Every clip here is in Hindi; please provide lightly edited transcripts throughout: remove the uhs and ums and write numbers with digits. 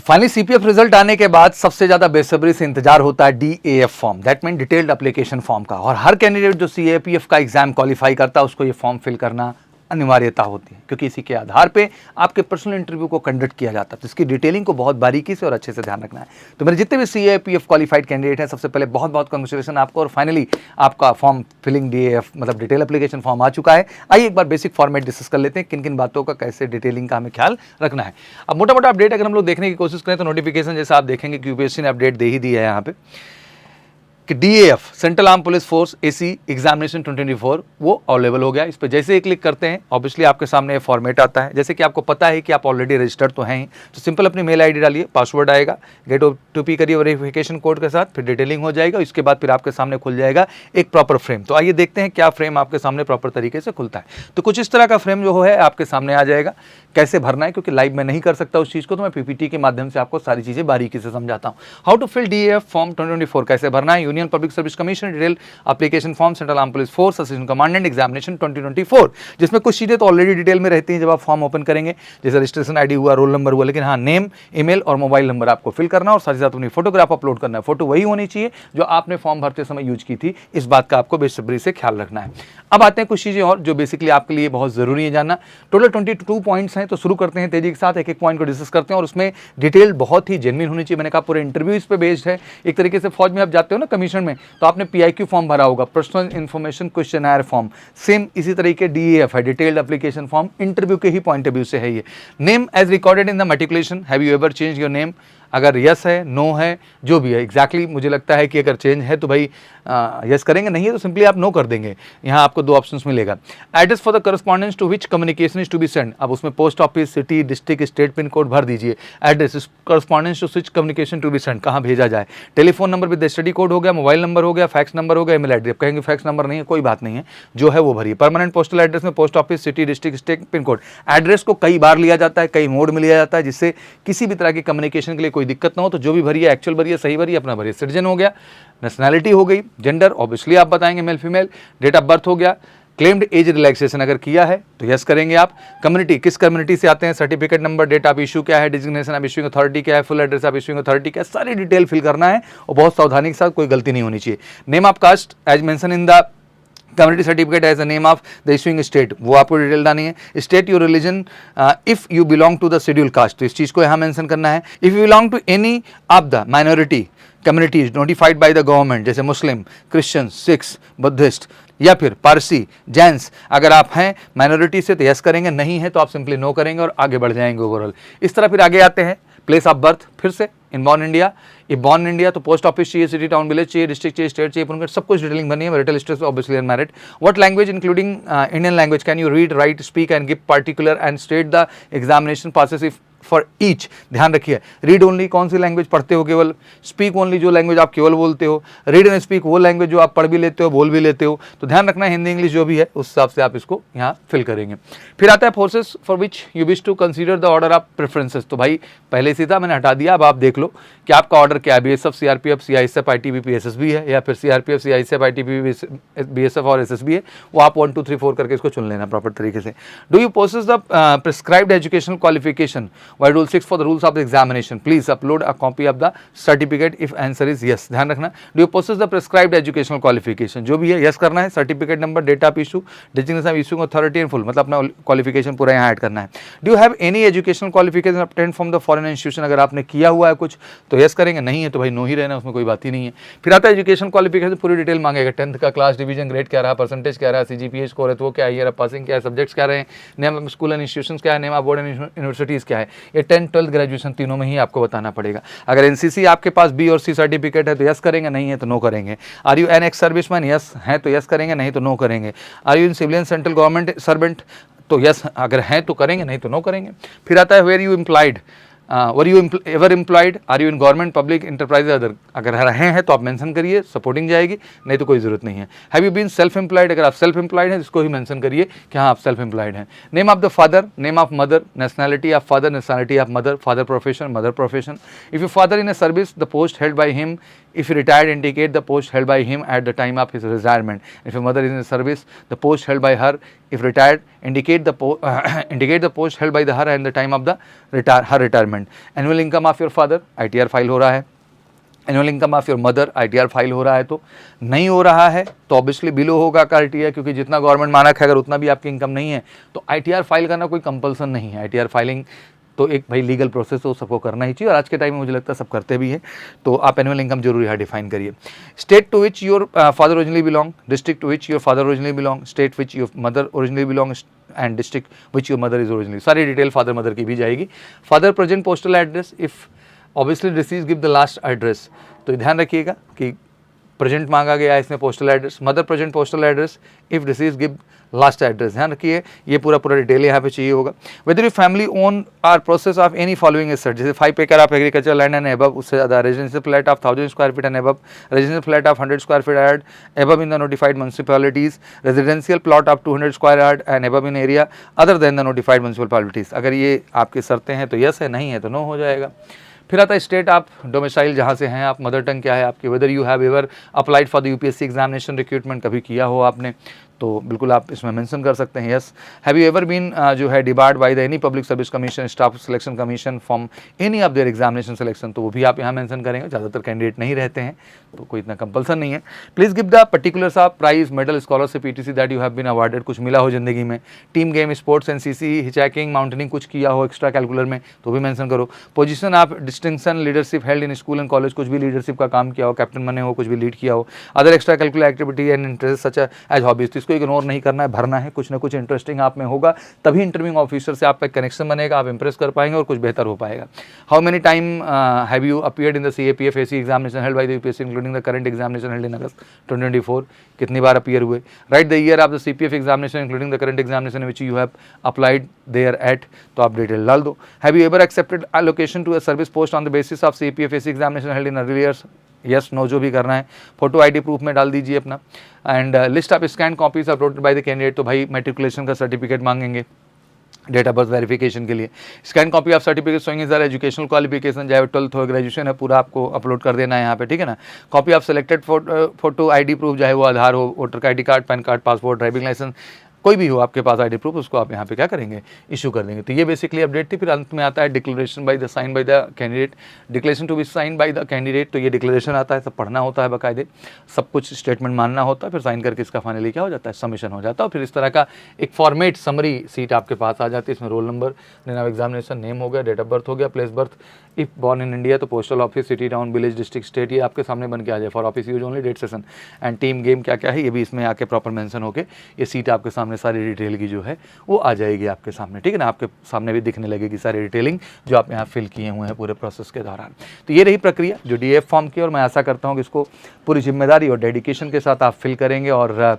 फाइनली सीपीएफ रिजल्ट आने के बाद सबसे ज्यादा बेसब्री से इंतजार होता है DAF form, that mean detailed application form का। और हर कैंडिडेट जो सीएपीएफ का एग्जाम क्वालिफाई करता है उसको ये फॉर्म फिल करना अनिवार्यता होती है, क्योंकि इसी के आधार पे आपके पर्सनल इंटरव्यू को कंडक्ट किया जाता है। तो इसकी डिटेलिंग को बहुत बारीकी से और अच्छे से ध्यान रखना है। तो मेरे जितने भी सीएपीएफ क्वालिफाइड कैंडिडेट हैं, सबसे पहले बहुत बहुत कांग्रेचुलेशन आपको। और फाइनली आपका फॉर्म फिलिंग डीएएफ मतलब डिटेल एप्लीकेशन फॉर्म आ चुका है। आइए एक बार बेसिक फॉर्मेट डिस्कस कर लेते हैं, किन किन बातों का कैसे डिटेलिंग का हमें ख्याल रखना है। अब मोटा मोटा अपडेट अगर हम लोग देखने की कोशिश करें तो नोटिफिकेशन जैसा आप देखेंगे कि यूपीएससी ने अपडेट दे ही दी है यहाँ पे कि DAF central arm police force AC examination 2024 वो अवेलेबल हो गया। इस पर जैसे ही क्लिक करते हैं ऑब्वियसली आपके सामने ये फॉर्मेट आता है। जैसे कि आपको पता है कि आप ऑलरेडी रजिस्टर्ड तो हैं ही, तो सिंपल अपनी मेल आईडी डालिए, पासवर्ड आएगा, गेट ओटीपी करिए वेरिफिकेशन कोड के साथ, फिर डिटेलिंग हो जाएगा। इसके बाद फिर आपके सामने खुल जाएगा एक प्रॉपर फ्रेम। तो आइए देखते हैं क्या फ्रेम आपके सामने प्रॉपर तरीके से खुलता है। तो कुछ इस तरह का फ्रेम जो है आपके सामने आ जाएगा। कैसे भरना है, क्योंकि लाइव में नहीं कर सकता उस चीज़ को, तो मैं पीपीटी के माध्यम से आपको सारी चीज़ें बारीकी से समझाता हूँ। हाउ टू फिल डीएएफ फॉर्म 2024 कैसे भरना है। Union public service commission detail application form central arm police force assistant commandant examination 2024, जिसमें कुछ चीज़ें तो ऑलरेडी डिटेल में रहती हैं जब आप फॉर्म ओपन करेंगे, जैसे रजिस्ट्रेशन आईडी हुआ, रोल नंबर हुआ, लेकिन हाँ नेम, ईमेल और मोबाइल नंबर आपको फिल करना और साथ ही साथ अपनी फोटोग्राफ अपलोड करना है। फोटो वही होनी चाहिए जो आपने फॉर्म भरते समय यूज की थी। इस बात का आपको बेसब्री से ख्याल रखना है। अब आते हैं कुछ चीज़ें और जो बेसिकली आपके लिए बहुत जरूरी है जानना। टोटल 22 पॉइंट्स हैं, तो शुरू करते हैं तेजी के साथ, एक एक पॉइंट को डिस्कस करते हैं और उसमें डिटेल बहुत ही जेन्युइन होनी चाहिए। मैंने कहा पूरे इंटरव्यू इस पे बेस्ड है। एक तरीके से फौज में आप जाते हो ना कमीशन में, तो आपने पीआईक्यू फॉर्म भरा होगा, personal information questionnaire form, same इसी तरीके डीएएफ है, डिटेल्ड एप्लीकेशन फॉर्म, इंटरव्यू के ही पॉइंट ऑफ व्यू से है ये। Name as recorded in the matriculation, have you ever change your name. अगर यस है, नो है, जो भी है, एग्जैक्टली मुझे लगता है कि अगर चेंज है तो भाई यस करेंगे, नहीं है तो सिंपली आप नो कर देंगे। यहाँ आपको दो ऑप्शंस मिलेगा। Address for the correspondence to which communication is to be send. अब उसमें post office, city, district, state, pin code भर दीजिए। Address correspondence to which communication to be send, कहाँ भेजा जाए। Telephone number with study code हो गया, मोबाइल नंबर हो गया, फैक्स नंबर हो गया, ईमेल एड्रेस। कहेंगे फैक्स नंबर नहीं है, कोई बात नहीं है, जो है वो भरिए। परमानेंट पोस्टल एड्रेस में post office, city, district, state, pin code. Address को कई बार लिया जाता है, कई मोड में लिया जाता है, जिससे किसी भी तरह की कम्युनिकेशन के लिए कोई दिक्कत ना हो। तो जो भी भरिए, एक्चुअल भरिए, सही भरिए, अपना भरिए। सिटीजन हो गया, नेशनैलिटी हो गई, जेंडर ऑब्वियसली आप बताएंगे male female, date of birth हो गया, क्लेम्ड एज रिलैक्सेशन अगर किया है तो यस करेंगे आप। कम्युनिटी, किस कम्युनिटी से आते हैं, certificate number, date of issue क्या है, डिजिग्नेशन ऑफ इशूइंग अथॉरिटी क्या है, full address of issuing authority क्या है, सारी डिटेल फिल करना है और बहुत सावधानी के साथ, कोई गलती नहीं होनी चाहिए। Name of caste as mention in the community certificate as the name of the issuing state, वो आपको डिटेल डालनी है। State your religion if you belong to the schedule caste, तो इस चीज़ को यहाँ मेंशन करना है। If you belong to any of the minority communities notified by the government, जैसे मुस्लिम, क्रिश्चियन, सिख्स, बुद्धिस्ट या फिर पारसी, जैन्स, अगर आप हैं माइनॉरिटी से तो यस करेंगे, नहीं है तो आप सिंपली नो करेंगे और आगे बढ़ जाएंगे ओवरऑल। इस तरह फिर आगे आते हैं। प्लेस ऑफ बर्थ, फिर से इन बॉर्न इंडिया, ये बॉर्न इंडिया तो पोस्ट ऑफिस चाहिए, सिटी, टाउन, विलेज चाहिए, डिस्ट्रिक्ट चाहिए, स्टेट चाहिए, पुनः सब कुछ डिटेलिंग बनी है। Marital status obviously unmarried. What language including Indian language can you read, right, speak and give particular and state the examination passes if for each. ध्यान रखिए, रीड ओनली कौन सी लैंग्वेज पढ़ते हो केवल, स्पीक ओनली जो लैंग्वेज आप केवल बोलते हो, रीड एंड स्पीक वो लैंग्वेज जो आप पढ़ भी लेते हो, बोल भी लेते हो। तो ध्यान रखना हिंदी इंग्लिश जो भी है उस हिसाब से आप इसको यहाँ फिल करेंगे। फिर आता है forces for which you wish to consider the order of preferences. तो भाई पहले से था, मैंने हटा दिया, अब आप देख लो कि आपका ऑर्डर क्या है। BSF, CRPF, CISF, ITBP, SSB है, या फिर सीआरपीएफ, सीआईएसएफ, आईटीबीपी, बीएसएफ और एसएसबी है। वो आप 1 2 3 4 करके इसको चुन लेना प्रॉपर तरीके से। Do you possess the prescribed educational qualification by rule 6 for the rules of the examination, please upload a copy of the certificate if answer is yes। ध्यान रखना, do you possess the prescribed educational qualification, जो भी है yes करना है। Certificate number, date of issue, designation of issuing authority and full, मतलब अपना क्वालिफिकेशन पूरा यहाँ ऐड करना है। Do you have any educational qualification obtained from the foreign institution, अगर आपने किया हुआ है कुछ तो yes करेंगे, नहीं है तो भाई नो ही रहना, उसमें कोई बात ही नहीं है। फिर आता है एजुकेशन क्वालिफिकेशन, पूरी डिटेल मांगेगा। 10th का क्लास, डिवीजन, ग्रेड क्या रहा, परसेंटेज क्या रहा, सीजीपीए स्कोर है तो वो क्या है, ईयर ऑफ पासिंग क्या है, सब्जेक्ट्स क्या रहे, name of school and institutions क्या है, name of board and universities क्या है। ये 10th 12th ग्रेजुएशन तीनों में ही आपको बताना पड़ेगा। अगर एनसीसी आपके पास बी और सी सर्टिफिकेट है तो यस करेंगे, नहीं है तो नो करेंगे। Are you an ex serviceman, yes है तो यस करेंगे, नहीं तो नो करेंगे। Are you in civilian central government servant, तो यस अगर हैं तो करेंगे, नहीं तो नो करेंगे। फिर आता है where you employed, were you ever employed, are you in government, public, enterprise other, अगर हैं तो आप मेंशन करिए, सपोर्टिंग जाएगी, नहीं तो कोई जरूरत नहीं है। Have you been self employed, अगर आप सेल्फ एम्प्लॉयड हैं इसको ही मेंशन करिए कि हाँ आप सेल्फ एम्प्लॉयड हैं। Name of the father, name of mother, nationality of father, nationality of mother, father profession, mother profession. If you father in a service the post held by him If he retired, indicate the post held by him at the time of his retirement. If your mother is in service, the post held by her. If retired, indicate the post held by her at the time of the her retirement. Annual income of your father, ITR file हो रहा है. Annual income of your mother, ITR file हो रहा है. तो नहीं हो रहा है तो ऑब्वियसली बिलो होगा का ITR, क्योंकि जितना गवर्नमेंट मानक है अगर उतना भी आपकी इनकम नहीं है तो ITR फाइल करना कोई कंपल्सन नहीं है. ITR फाइलिंग तो एक भाई लीगल प्रोसेस है, सबको करना ही चाहिए और आज के टाइम में मुझे लगता है सब करते भी हैं. तो आप एनुअल इनकम जरूर यहाँ डिफाइन करिए. State to which your father originally belong, district to which your father originally belong, state which your mother originally belong and district which your mother is originally. सारी डिटेल फादर मदर की भी जाएगी. Father present postal address, if obviously deceased give the last address. तो ध्यान रखिएगा कि प्रेजेंट मांगा गया है इसमें postal address. Mother present postal address, if deceased give last address. ध्यान रखिए ये पूरा डिटेल यहाँ पे चाहिए होगा. Whether you family own or possess of any following assets, जैसे 5 एकड़ of agriculture land and above, उससे ज़्यादा residential flat of 1000 square feet and above, residential flat of 100 square feet and above in the notified municipalities, residential plot of 200 square yard and above in area other than the notified municipalities. अगर ये आपकी शर्तें हैं तो यस है, नहीं है तो नो हो जाएगा. फिर आता है स्टेट आप डोमिसाइल जहाँ से हैं आप, मदर टंग क्या है आपकी, whether you have ever applied for the UPSC examination recruitment, कभी किया हो आपने तो बिल्कुल आप इसमें मेंशन कर सकते हैं yes. Have you ever been जो है debarred by the any public service commission, staff selection commission from any of their examination selection, तो वो भी आप यहाँ मेंशन करेंगे. ज़्यादातर कैंडिडेट नहीं रहते हैं तो कोई इतना कंपल्सन नहीं है. Please give the particulars of prize, medal, scholarship, ETC that you have been awarded, कुछ मिला हो जिंदगी में. Team game, sports, NCC, hitchhiking, mountaineering कुछ किया हो एक्स्ट्रा कैलकुलर में तो भी मेंशन करो. Position of distinction, leadership held in school and college, कुछ भी लीडरशिप का काम किया हो, कैप्टन बने हो, कुछ भी लीड किया हो. Other extra curricular activity and interest such as hobbies, तो इसको इग्नोर नहीं करना है, भरना है. कुछ ना कुछ इंटरेस्टिंग आप में होगा तभी इंटरव्यूइंग ऑफिसर से आपका कनेक्शन बनेगा, आप इंप्रेस कर पाएंगे और कुछ बेहतर हो पाएगा. How many time have you appeared in the CAPF AC examination held by the UPSC including the current examination held in August 2024, कितनी बार अपीयर हुए. Write the year of the CPF examination including the current examination which you have applied there at, तो आप डिटेल डाल दो. Have you ever accepted allocation to a service post on the basis of CAPF AC examination held in earlier years, yes no जो भी करना है. फोटो ID प्रूफ में डाल दीजिए अपना. And list of scan copies uploaded bye the candidate, तो भाई मेट्रिकुलेशन का सर्टिफिकेट मांगेंगे डेट ऑफ बर्थ वेरिफिकेशन के लिए. Scan copy of certificate showing is educational qualification, चाहे 12th हो ग्रेजुएशन है, पूरा आपको अपलोड कर देना है यहाँ पे, ठीक है ना. Copy of selected photo ID proof, चाहे वो आधार हो, वोटर का ID card, PAN card, passport, driving licence, कोई भी हो आपके पास ID प्रूफ, उसको आप यहाँ पे क्या करेंगे, इशू कर देंगे. तो ये बेसिकली अपडेट थी. फिर अंत में आता है declaration by the sign by the candidate, declaration to be sign by the candidate. तो ये डिक्लेरेशन आता है, सब पढ़ना होता है बाकायदे, सब कुछ स्टेटमेंट मानना होता है, फिर साइन करके इसका फाइनली क्या हो जाता है, सबमिशन हो जाता है. और फिर इस तरह का एक फॉर्मेट समरी सीट आपके पास आ जाती है. इसमें roll number, name of examination, name हो गया, डेट ऑफ बर्थ हो गया, place birth, if born in India तो postal office, city, town, village, district, state, ये आपके सामने बन के आ जाए. For office use only, date, session and team game क्या क्या है ये भी इसमें आके प्रॉपर मेंशन होके ये सीट आपके सामने सारी डिटेल की जो है वो आ जाएगी आपके सामने, ठीक है ना. आपके सामने भी दिखने लगेगी सारी डिटेलिंग जो आप यहाँ फिल किए हुए हैं पूरे प्रोसेस के दौरान. तो ये रही प्रक्रिया जो DAF फॉर्म की, और मैं आशा करता हूँ कि इसको पूरी जिम्मेदारी और डेडिकेशन के साथ आप फिल करेंगे और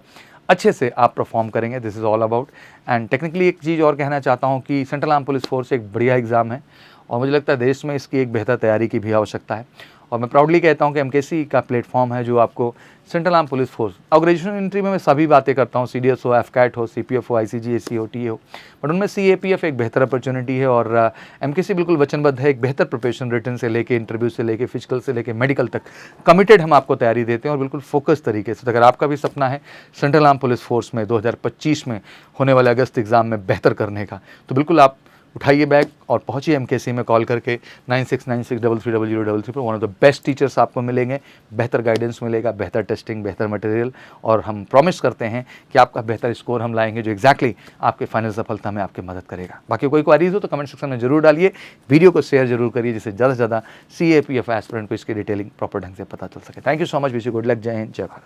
अच्छे से आप परफॉर्म करेंगे. This is all about. And technically एक चीज़ और कहना चाहता हूँ कि सेंट्रल आर्म पुलिस फोर्स एक बढ़िया एग्ज़ाम है और मुझे लगता है देश में इसकी एक बेहतर तैयारी की भी आवश्यकता है. और मैं प्राउडली कहता हूँ कि MKC का प्लेटफॉर्म है जो आपको सेंट्रल आर्म पुलिस फोर्स, और ग्रेजुएशन एंट्री में मैं सभी बातें करता हूँ, CDS हो, FCAT हो, CPF हो, ICG, AC हो, TA हो, बट उनमें CAPF एक बेहतर अपॉर्चुनिटी है. और MKC बिल्कुल वचनबद्ध है, एक बेहतर प्रिपरेशन, रिटन से लेके, इंटरव्यू से लेके, फिजिकल से लेके, मेडिकल तक कमिटेड हम आपको तैयारी देते हैं और बिल्कुल फोकस तरीके से. तो अगर आपका भी सपना है सेंट्रल आर्म पुलिस फोर्स में 2025 में होने वाले अगस्त एग्जाम में बेहतर करने का, तो बिल्कुल आप उठाइए बैग और पहुंचिए MKC में कॉल करके 9696330033 पर. One of the best teachers आपको मिलेंगे, बेहतर गाइडेंस मिलेगा, बेहतर टेस्टिंग, बेहतर मटेरियल, और हम प्रॉमिस करते हैं कि आपका बेहतर स्कोर हम लाएंगे जो एग्जैक्टली आपके फाइनल सफलता में आपकी मदद करेगा. बाकी कोई क्वेरीज हो तो कमेंट सेक्शन में जरूर डालिए, वीडियो को शेयर जरूर करिए जिससे ज़्यादा से ज़्यादा CAPF एस्पिरेंट को इसकी डिटेलिंग प्रॉपर ढंग से पता चल सके. Thank you so much. Wish you good luck. जय हिंद, जय भारत.